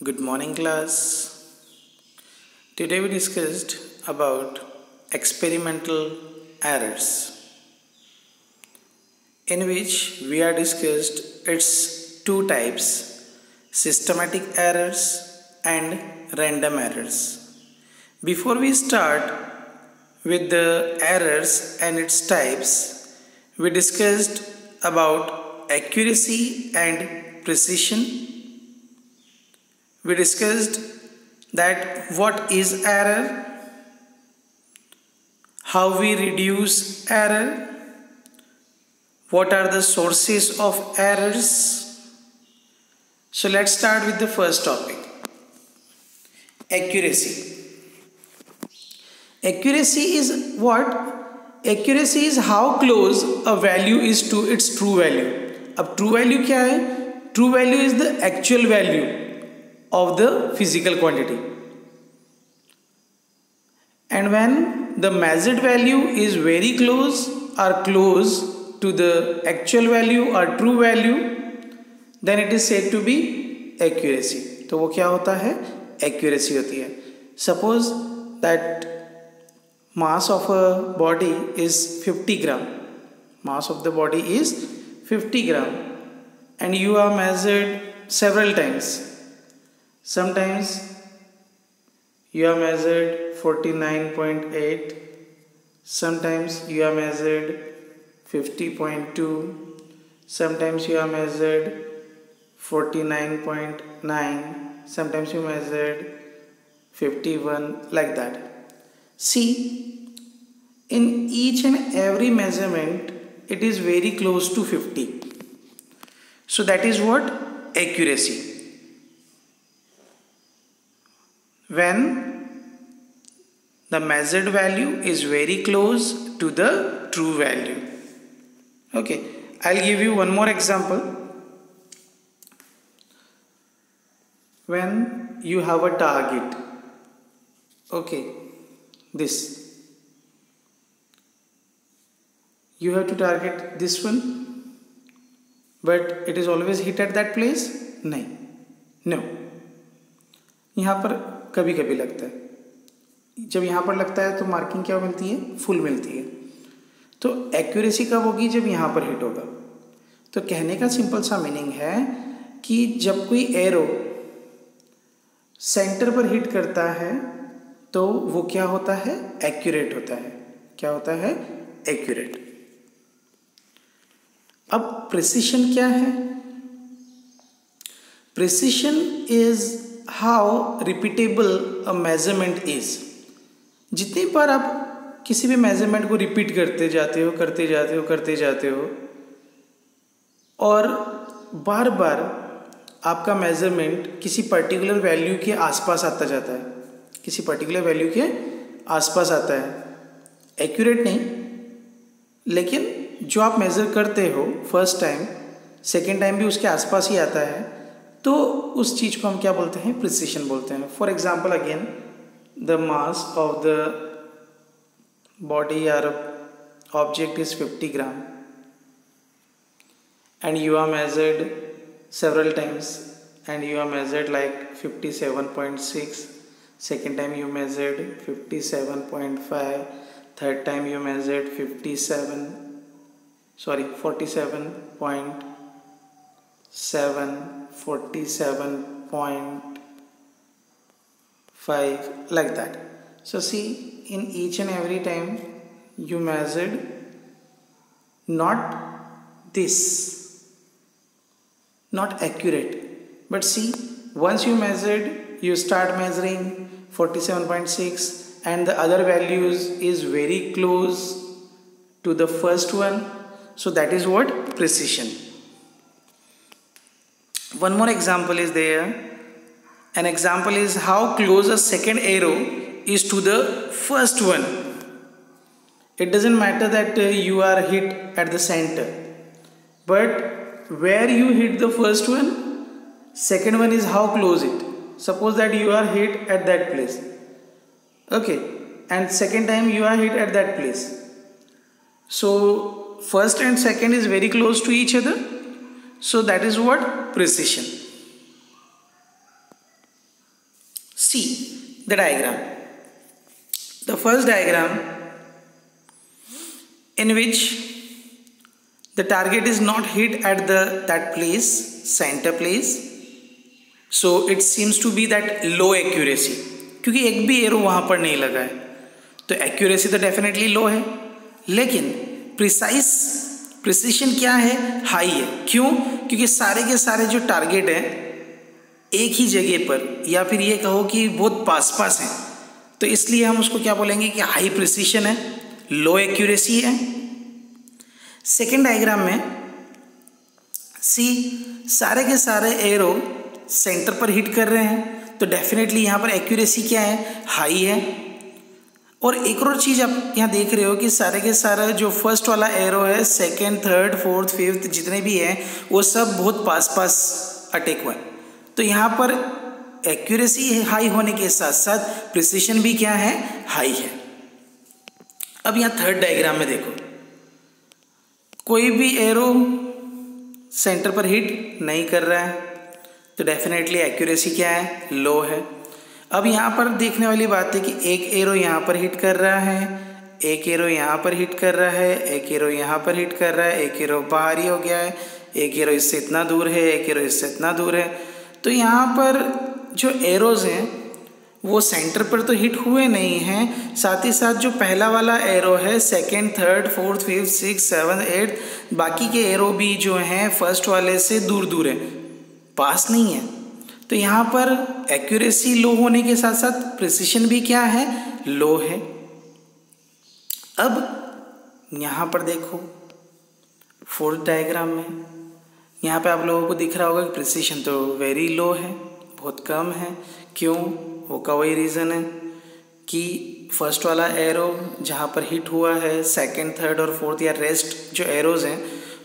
Good morning, class. Today we discussed about experimental errors, in which we are discussed its two types: systematic errors and random errors. Before we start with the errors and its types, we discussed about accuracy and precision. We discussed that what is error, how we reduce error, what are the sources of errors. So let's start with the first topic, accuracy. Accuracy is what? Accuracy is how close a value is to its true value. अब true value क्या है? True value is the actual value of the physical quantity, and when the measured value is very close to the actual value or true value, then it is said to be accuracy. तो वो क्या होता है? Accuracy होती है. Suppose that mass of a body is 50 gram. Mass of the body is 50 gram, and you are measured several times. Sometimes you are measured 49.8, sometimes you are measured 50.2, sometimes you are measured 49.9, sometimes you measured 51, like that. See, in each and every measurement it is very close to 50. So that is what? Accuracy. When the measured value is very close to the true value. Okay, I'll give you one more example. When you have a target, okay, this, you have to target this one, but it is always hit at that place? No. यहाँ पर कभी कभी लगता है. जब यहाँ पर लगता है तो मार्किंग क्या मिलती है? फुल मिलती है. तो एक्यूरेसी कब होगी? जब यहाँ पर हिट होगा. तो कहने का सिंपल सा मीनिंग है कि जब कोई एरो सेंटर पर हिट करता है तो वो क्या होता है? एक्यूरेट होता है. क्या होता है? एक्यूरेट. अब प्रिसिशन क्या है? Precision is how repeatable a measurement is. जितनी बार आप किसी भी मेजरमेंट को रिपीट करते जाते हो और बार बार आपका मेजरमेंट किसी पर्टिकुलर वैल्यू के आसपास आता जाता है, किसी पर्टिकुलर वैल्यू के आसपास आता है, एक्यूरेट नहीं, लेकिन जो आप मेज़र करते हो फर्स्ट टाइम, सेकेंड टाइम भी उसके आसपास ही आता है, तो उस चीज़ को हम क्या बोलते हैं? प्रिसिशन बोलते हैं. For example, again the mass of the body और object is 50 gram and you are measured several times, and you are measured like 57.6, second time you measured 57.5, third time you measured 47.7, 47.5, like that. So see, in each and every time you measured not this, not accurate, but see, once you measured, you start measuring 47.6 and the other values is very close to the first one, so that is what? Precision. One more example is there. An example is how close a second arrow is to the first one. It doesn't matter that you are hit at the center, but where you hit the first one, second one is how close it. Suppose that you are hit at that place, okay, and second time you are hit at that place. So first and second is very close to each other, so that is what? Precision. see the diagram. The first diagram in which the target is not hit at that place, center place, so it seems to be that low accuracy, क्योंकि एक भी arrow वहाँ पर नहीं लगा है तो accuracy तो डेफिनेटली लो है, लेकिन प्रिसिशन क्या है, हाई है। क्यों? क्योंकि सारे के सारे जो टारगेट हैं एक ही जगह पर, या फिर ये कहो कि बहुत पास पास हैं, तो इसलिए हम उसको क्या बोलेंगे कि हाई प्रिसिशन है, लो एक्यूरेसी है। सेकेंड डायग्राम में सी सारे के सारे एरो सेंटर पर हिट कर रहे हैं, तो डेफिनेटली यहाँ पर एक्यूरेसी क्या है, हाई है। और एक और चीज़ आप यहाँ देख रहे हो कि सारे के सारे जो फर्स्ट वाला एरो है, सेकेंड, थर्ड, फोर्थ, फिफ्थ जितने भी हैं वो सब बहुत पास पास अटैक हुए, तो यहाँ पर एक्यूरेसी हाई होने के साथ साथ प्रिसिशन भी क्या है, हाई है। अब यहाँ थर्ड डायग्राम में देखो, कोई भी एरो सेंटर पर हिट नहीं कर रहा है, तो डेफिनेटली एक्यूरेसी क्या है, लो है। अब यहाँ पर देखने वाली बात है कि एक एरो यहाँ पर हिट कर रहा है, एक एरो यहाँ पर हिट कर रहा है, एक एरो यहाँ पर हिट कर रहा है, एक एरो बाहर ही हो गया है, एक एरो इससे इतना दूर है, एक एरो इससे इतना दूर है। तो यहाँ पर जो एरोज हैं वो सेंटर पर तो हिट हुए नहीं हैं, साथ ही साथ जो पहला वाला एरो है, second, third, fourth, fifth, six, seven, eight, बाकी के एरो भी जो हैं फर्स्ट वाले से दूर दूर है, पास नहीं है। तो यहाँ पर एक्यूरेसी लो होने के साथ साथ प्रिसिशन भी क्या है, लो है। अब यहाँ पर देखो फोर्थ डायग्राम में, यहाँ पे आप लोगों को दिख रहा होगा कि प्रिसिशन तो वेरी लो है, बहुत कम है। क्यों? वो का वही रीज़न है कि फर्स्ट वाला एरो जहाँ पर हिट हुआ है, सेकंड, थर्ड और फोर्थ या रेस्ट जो एरोज हैं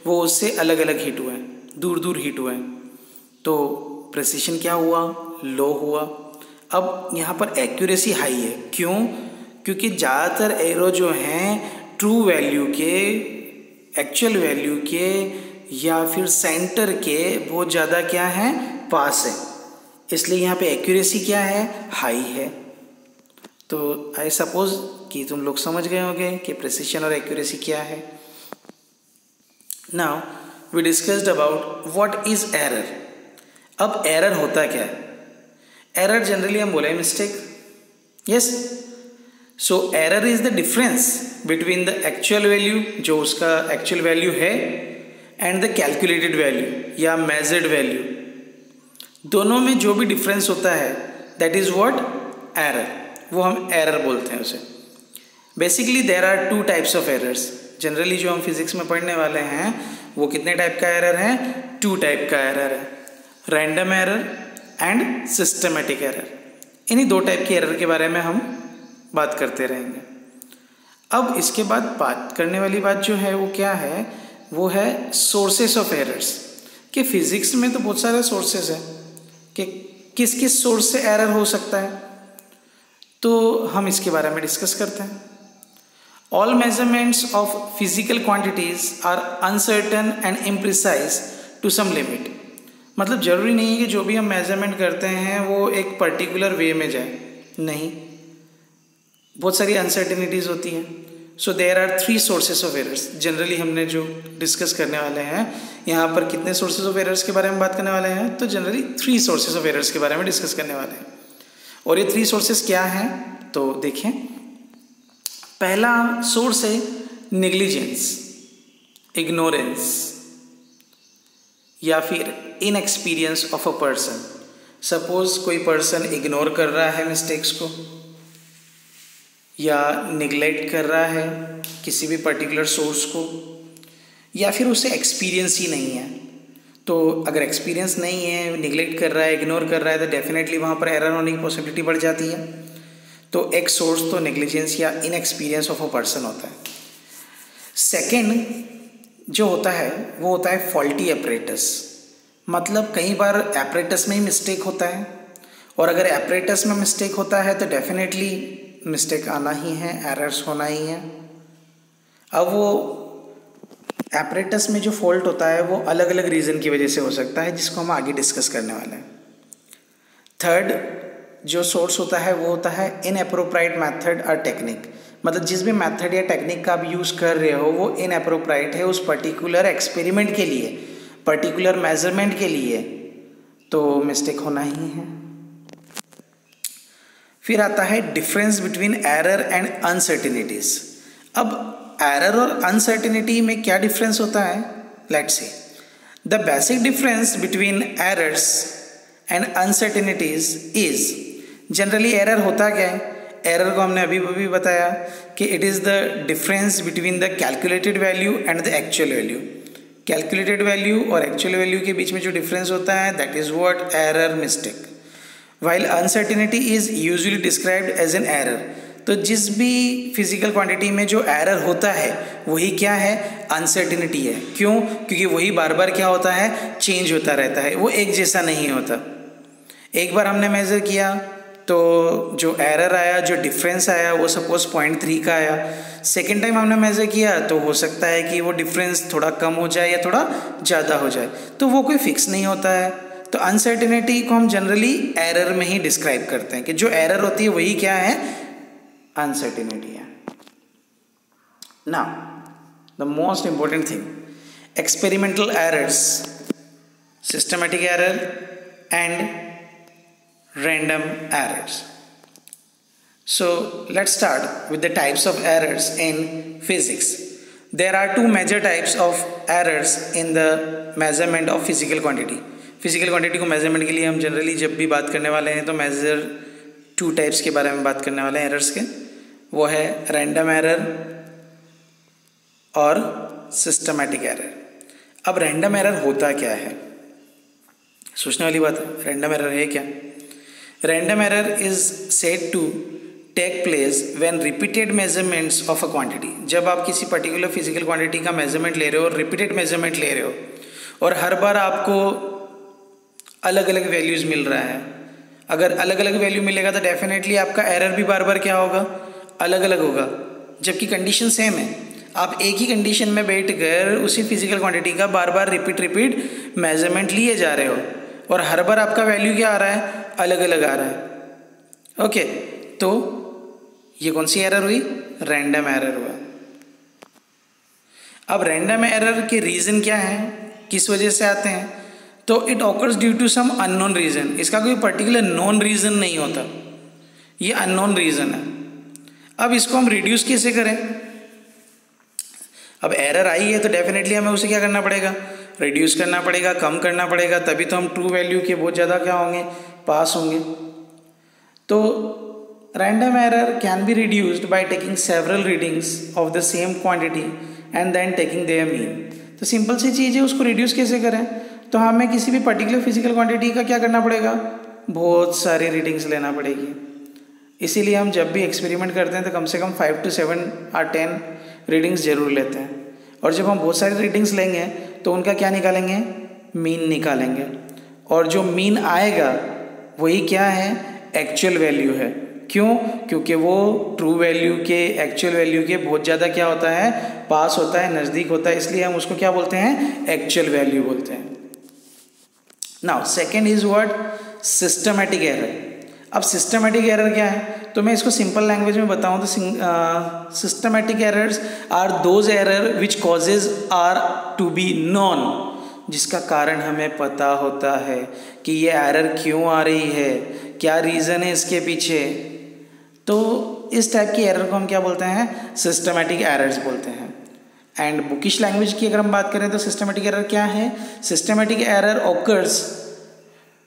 वो उससे अलग अलग हिट हुए हैं, दूर दूर हिट हुए हैं, तो प्रिसिशन क्या हुआ, लो हुआ। अब यहाँ पर एक्यूरेसी हाई है। क्यों? क्योंकि ज़्यादातर एरो जो हैं ट्रू वैल्यू के, एक्चुअल वैल्यू के या फिर सेंटर के बहुत ज़्यादा क्या है, पास है, इसलिए यहाँ पे एक्यूरेसी क्या है, हाई है। तो आई सपोज कि तुम लोग समझ गए होंगे कि प्रिसिशन और एक्यूरेसी क्या है। Now we discussed about what is error. अब एरर होता क्या है? एरर जनरली हम बोले mistake, yes. So error is the difference between the actual value, जो उसका एक्चुअल वैल्यू है, एंड द कैलकुलेटेड वैल्यू या मेजर्ड वैल्यू। दोनों में जो भी डिफरेंस होता है दैट इज व्हाट, एरर, वो हम एरर बोलते हैं उसे। Basically there are two types of errors. Generally जो हम फिजिक्स में पढ़ने वाले हैं वो कितने टाइप का एरर है, टू टाइप का एरर है, random error and systematic error. इन्हीं दो टाइप के एरर के बारे में हम बात करते रहेंगे। अब इसके बाद बात करने वाली बात जो है वो क्या है, वो है सोर्सेस ऑफ एरर्स। कि फिजिक्स में तो बहुत सारे सोर्सेस हैं कि किस किस सोर्स से एरर हो सकता है, तो हम इसके बारे में डिस्कस करते हैं। All measurements of physical quantities are uncertain and imprecise to some limit. मतलब जरूरी नहीं है कि जो भी हम मेजरमेंट करते हैं वो एक पर्टिकुलर वे में जाए, नहीं, बहुत सारी अनसर्टेनिटीज़ होती हैं। So there are three sources of errors. Generally हमने जो डिस्कस करने वाले हैं यहाँ पर कितने सोर्सेस ऑफ एरर्स के बारे में बात करने वाले हैं, तो generally three sources of errors के बारे में डिस्कस करने वाले हैं। और ये थ्री सोर्सेस क्या हैं, तो देखें। पहला सोर्स है नेग्लिजेंस, इग्नोरेंस या फिर inexperience of a person. Suppose कोई पर्सन इग्नोर कर रहा है मिस्टेक्स को, या निगलेक्ट कर रहा है किसी भी पर्टिकुलर सोर्स को, या फिर उसे एक्सपीरियंस ही नहीं है। तो अगर एक्सपीरियंस नहीं है, निगलेक्ट कर रहा है, इग्नोर कर रहा है, तो डेफिनेटली वहाँ पर एरर होने की पॉसिबिलिटी बढ़ जाती है। तो एक सोर्स तो नेग्लिजेंस या इनएक्सपीरियंस ऑफ अ पर्सन होता है। सेकेंड जो होता है वो होता है फॉल्टी एपरेटस। मतलब कई बार एपरेटस में ही मिस्टेक होता है, और अगर एपरेटस में मिस्टेक होता है तो डेफिनेटली मिस्टेक आना ही है, एरर्स होना ही है। अब वो एपरेटस में जो फॉल्ट होता है वो अलग अलग रीज़न की वजह से हो सकता है, जिसको हम आगे डिस्कस करने वाले हैं। थर्ड जो सोर्स होता है वो होता है इनएप्रोप्राइट मेथड और टेक्निक, मतलब जिस भी मेथड या टेक्निक का आप यूज़ कर रहे हो वो इनएप्रोप्राइट है उस पर्टिकुलर एक्सपेरिमेंट के लिए, पर्टिकुलर मेजरमेंट के लिए, तो मिस्टेक होना ही है। फिर आता है difference between error and uncertainties. अब एरर और अनसर्टिनिटी में क्या डिफरेंस होता है? Let's see the basic difference between errors and uncertainties is, generally error होता क्या है? एरर को हमने अभी भी बताया कि it is the difference between the calculated value and the actual value. Calculated value और एक्चुअल वैल्यू के बीच में जो डिफरेंस होता है that is what error mistake. While uncertainty is usually described as an error, तो जिस भी फिजिकल क्वांटिटी में जो एरर होता है वही क्या है? अनसर्टिनिटी है। क्यों? क्योंकि वही बार बार क्या होता है? चेंज होता रहता है, वो एक जैसा नहीं होता। एक बार हमने मेज़र किया तो जो एरर आया, जो डिफरेंस आया वो सपोज 0.3 का आया। सेकेंड टाइम हमने मेज़र किया तो हो सकता है कि वो डिफरेंस थोड़ा कम हो जाए या थोड़ा ज़्यादा हो जाए, तो वो कोई फिक्स नहीं होता है। तो अनसर्टिनिटी को हम जनरली एरर में ही डिस्क्राइब करते हैं कि जो एरर होती है वही क्या है? अनसर्टिनिटी है। Now the most important thing, experimental errors, systematic error and random errors. So let's start with the types of errors in physics. There are two major types of errors in the measurement of physical quantity. Physical quantity को measurement के लिए हम generally जब भी बात करने वाले हैं तो मेजर 2 टाइप्स के बारे में बात करने वाले हैं एरर्स के, वो है रैंडम एरर और सिस्टमैटिक एरर। अब रैंडम एरर होता क्या है? सोचने वाली बात है, रैंडम एरर है क्या? Random error is said to take place when repeated measurements of a quantity. जब आप किसी पर्टिकुलर फिजिकल क्वांटिटी का मेजरमेंट ले रहे हो, रिपीटेड मेजरमेंट ले रहे हो और हर बार आपको अलग अलग वैल्यूज़ मिल रहा है, अगर अलग अलग वैल्यू मिलेगा तो डेफिनेटली आपका एरर भी बार बार क्या होगा? अलग अलग होगा, जबकि कंडीशन सेम है। आप एक ही कंडीशन में बैठ कर उसी फिजिकल क्वांटिटी का बार बार रिपीट मेजरमेंट लिए जा रहे हो और हर बार आपका वैल्यू क्या आ रहा है? अलग अलग आ रहा है। ओके, तो ये कौन सी एरर हुई? रैंडम एरर हुआ। अब रैंडम एरर के रीज़न क्या है, किस वजह से आते हैं? तो it occurs due to some unknown reason. इसका कोई पर्टिकुलर नोन रीज़न नहीं होता, ये अननोन रीज़न है। अब इसको हम रिड्यूस कैसे करें? अब एरर आई है तो डेफिनेटली हमें उसे क्या करना पड़ेगा? रिड्यूस करना पड़ेगा, कम करना पड़ेगा, तभी तो हम ट्रू वैल्यू के बहुत ज़्यादा क्या होंगे? पास होंगे। तो random error can be reduced by taking several readings of the same quantity and then taking their mean. तो सिंपल सी चीज़ है, उसको रिड्यूस कैसे करें? तो हमें किसी भी पर्टिकुलर फिजिकल क्वांटिटी का क्या करना पड़ेगा? बहुत सारी रीडिंग्स लेना पड़ेगी। इसीलिए हम जब भी एक्सपेरिमेंट करते हैं तो कम से कम 5 to 7 or 10 रीडिंग्स जरूर लेते हैं, और जब हम बहुत सारी रीडिंग्स लेंगे तो उनका क्या निकालेंगे? मीन निकालेंगे, और जो मीन आएगा वही क्या है? एक्चुअल वैल्यू है। क्यों? क्योंकि वो ट्रू वैल्यू के, एक्चुअल वैल्यू के बहुत ज़्यादा क्या होता है? पास होता है, नज़दीक होता है, इसलिए हम उसको क्या बोलते हैं? एक्चुअल वैल्यू बोलते हैं। Now second is what? Systematic error. अब सिस्टमैटिक एरर क्या है? तो मैं इसको सिंपल लैंग्वेज में बताऊं तो systematic errors are those error which causes are to be known, जिसका कारण हमें पता होता है कि ये एरर क्यों आ रही है, क्या रीज़न है इसके पीछे। तो इस टाइप की एरर को हम क्या बोलते हैं? सिस्टमैटिक एरर्स बोलते हैं। एंड बुकिश लैंग्वेज की अगर हम बात करें तो सिस्टमैटिक एरर क्या है? Systematic error occurs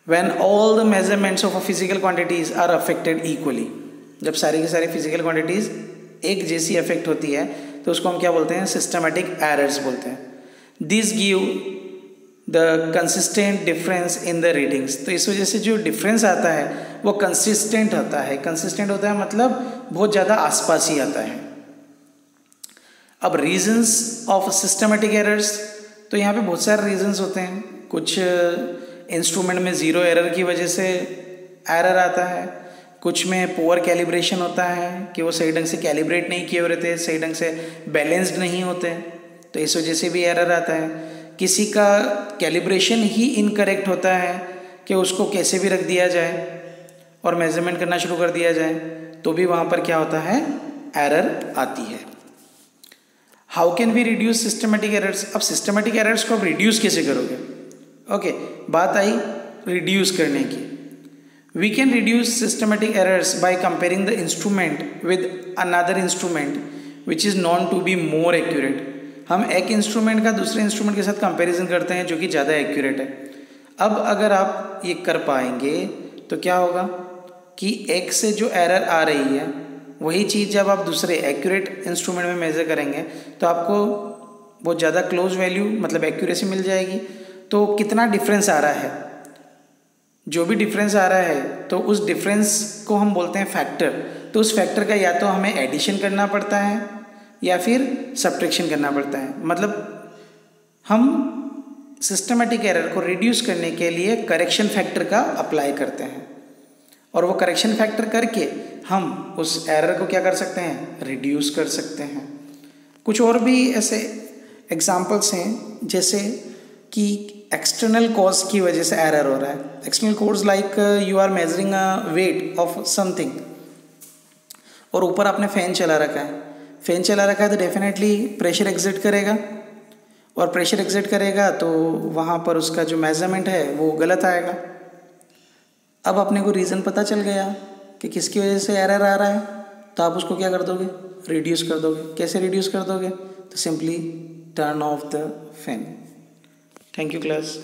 when all the measurements of a physical quantities are affected equally। जब सारी की सारी फिजिकल क्वांटिटीज़ एक जैसी अफेक्ट होती है तो उसको हम क्या बोलते हैं? सिस्टमैटिक एरर्स बोलते हैं। This give the consistent difference in the readings. तो इस वजह से जो डिफरेंस आता है वो कंसिस्टेंट होता है। कंसिस्टेंट होता है मतलब बहुत ज़्यादा आसपास ही आता है। अब रीजंस ऑफ सिस्टमैटिक एरर्स, तो यहाँ पे बहुत सारे रीजंस होते हैं। कुछ इंस्ट्रूमेंट में ज़ीरो एरर की वजह से एरर आता है, कुछ में पुअर कैलिब्रेशन होता है कि वो सही ढंग से कैलिब्रेट नहीं किए हुए रहते, सही ढंग से बैलेंस्ड नहीं होते, तो इस वजह से भी एरर आता है। किसी का कैलिब्रेशन ही इनकरेक्ट होता है कि उसको कैसे भी रख दिया जाए और मेजरमेंट करना शुरू कर दिया जाए तो भी वहाँ पर क्या होता है, एरर आती है। How can we reduce systematic errors? अब सिस्टमेटिक एरर्स को आप रिड्यूस कैसे करोगे? ओके, बात आई रिड्यूस करने की। We can reduce systematic errors by comparing the instrument with another instrument which is known to be more accurate. हम एक इंस्ट्रूमेंट का दूसरे इंस्ट्रूमेंट के साथ कंपैरिजन करते हैं जो कि ज़्यादा एक्यूरेट है। अब अगर आप ये कर पाएंगे तो क्या होगा कि एक से जो एरर आ रही है वही चीज़ जब आप दूसरे एक्यूरेट इंस्ट्रूमेंट में मेज़र करेंगे तो आपको बहुत ज़्यादा क्लोज वैल्यू मतलब एक्यूरेसी मिल जाएगी। तो कितना डिफरेंस आ रहा है, जो भी डिफरेंस आ रहा है तो उस डिफरेंस को हम बोलते हैं फैक्टर। तो उस फैक्टर का या तो हमें एडिशन करना पड़ता है या फिर सब्ट्रैक्शन करना पड़ता है। मतलब हम सिस्टमेटिक एरर को रिड्यूस करने के लिए करेक्शन फैक्टर का अप्लाई करते हैं और वो करेक्शन फैक्टर करके हम उस एरर को क्या कर सकते हैं, रिड्यूस कर सकते हैं। कुछ और भी ऐसे एग्जांपल्स हैं जैसे कि एक्सटर्नल कॉज की वजह से एरर हो रहा है। External cause like you are measuring a weight of something और ऊपर आपने फ़ैन चला रखा है। फ़ैन चला रखा है तो डेफिनेटली प्रेशर एग्जिट करेगा और प्रेशर एग्जिट करेगा तो वहाँ पर उसका जो मेजरमेंट है वो गलत आएगा। अब अपने को रीज़न पता चल गया कि किसकी वजह से एरर आ रहा है तो आप उसको क्या कर दोगे, रिड्यूस कर दोगे। कैसे रिड्यूस कर दोगे? तो simply turn off the fan. Thank you class.